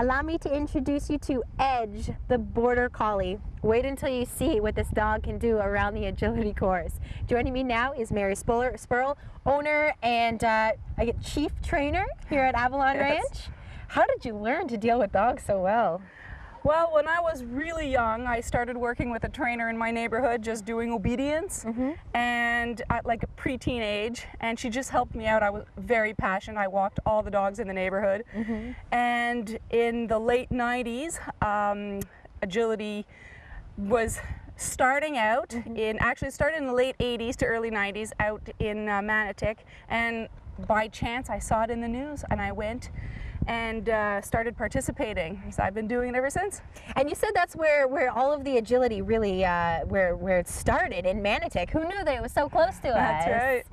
Allow me to introduce you to Edge, the Border Collie. Wait until you see what this dog can do around the agility course. Joining me now is Mary Spurl, owner and chief trainer here at Avalon Ranch. How did you learn to deal with dogs so well? Well, when I was really young, I started working with a trainer in my neighborhood, just doing obedience, and at like a preteen age, and she just helped me out. I was very passionate. I walked all the dogs in the neighborhood, and in the late 90s, agility was starting out actually started in the late 80s to early 90s out in Manotick, and by chance I saw it in the news, and I went and started participating. So I've been doing it ever since. And you said that's where all of the agility really, where it started, in Manotick. Who knew that it was so close to us? That's right.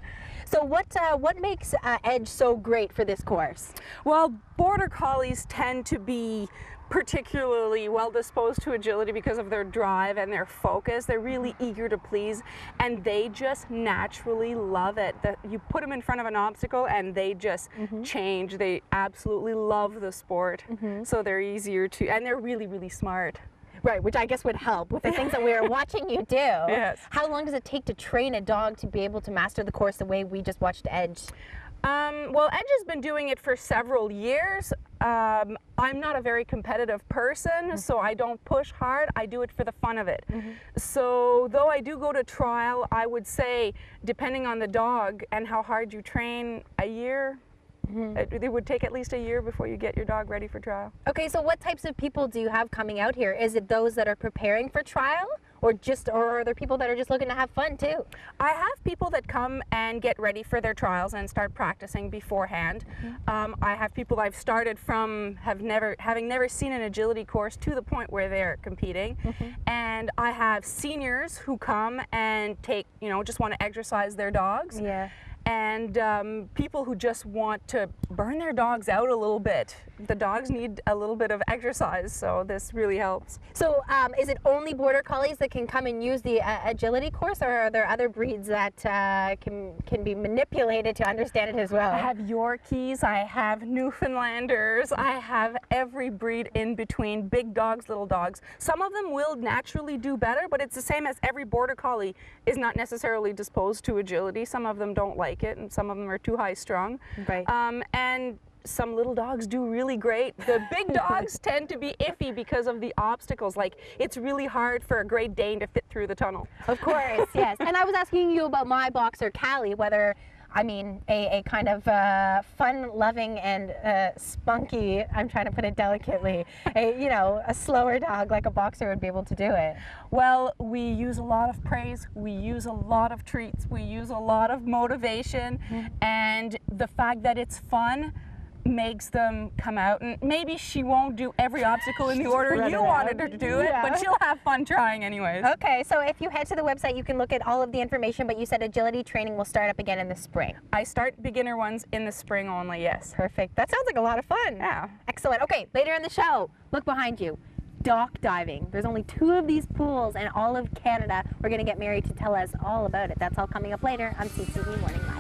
So what makes Edge so great for this course? Well, Border Collies tend to be particularly well disposed to agility because of their drive and their focus. They're really eager to please, and they just naturally love it. You put them in front of an obstacle and they just change. They absolutely love the sport. So they're easier to, and they're really, really smart. Right, which I guess would help with the things that we were watching you do. Yes. How long does it take to train a dog to be able to master the course the way we just watched Edge? Well, Edge has been doing it for several years. I'm not a very competitive person, so I don't push hard. I do it for the fun of it. So though I do go to trial, I would say, depending on the dog and how hard you train, a year. It would take at least a year before you get your dog ready for trial. Okay, so what types of people do you have coming out here? Is it those that are preparing for trial, or are there people that are just looking to have fun too? I have people that come and get ready for their trials and start practicing beforehand. I have people I've started from having never seen an agility course to the point where they're competing. And I have seniors who come and just want to exercise their dogs. And people who just want to burn their dogs out a little bit. The dogs need a little bit of exercise, so this really helps. So is it only Border Collies that can come and use the agility course, or are there other breeds that can be manipulated to understand it as well? I have Yorkies, I have Newfoundlanders, I have every breed in between, big dogs, little dogs. Some of them will naturally do better, but it's the same as every Border Collie is not necessarily disposed to agility. Some of them don't like it, and some of them are too high strung. Right. And some little dogs do really great. The big dogs tend to be iffy because of the obstacles. Like, it's really hard for a Great Dane to fit through the tunnel. Of course, yes. And I was asking you about my boxer, Callie, whether, I mean, a kind of fun-loving and spunky, I'm trying to put it delicately, a slower dog like a boxer would be able to do it. Well, we use a lot of praise, we use a lot of treats, we use a lot of motivation, and the fact that it's fun makes them come out. And maybe she won't do every obstacle in the order you wanted her to do it, but she'll have fun trying anyways. Okay, so if you head to the website, you can look at all of the information, but you said agility training will start up again in the spring. I start beginner ones in the spring only, yes. Perfect. That sounds like a lot of fun. Yeah. Excellent. Okay, later in the show, look behind you. Dock diving. There's only 2 of these pools in all of Canada. We're going to get Mary to tell us all about it. That's all coming up later on CTV Morning Live.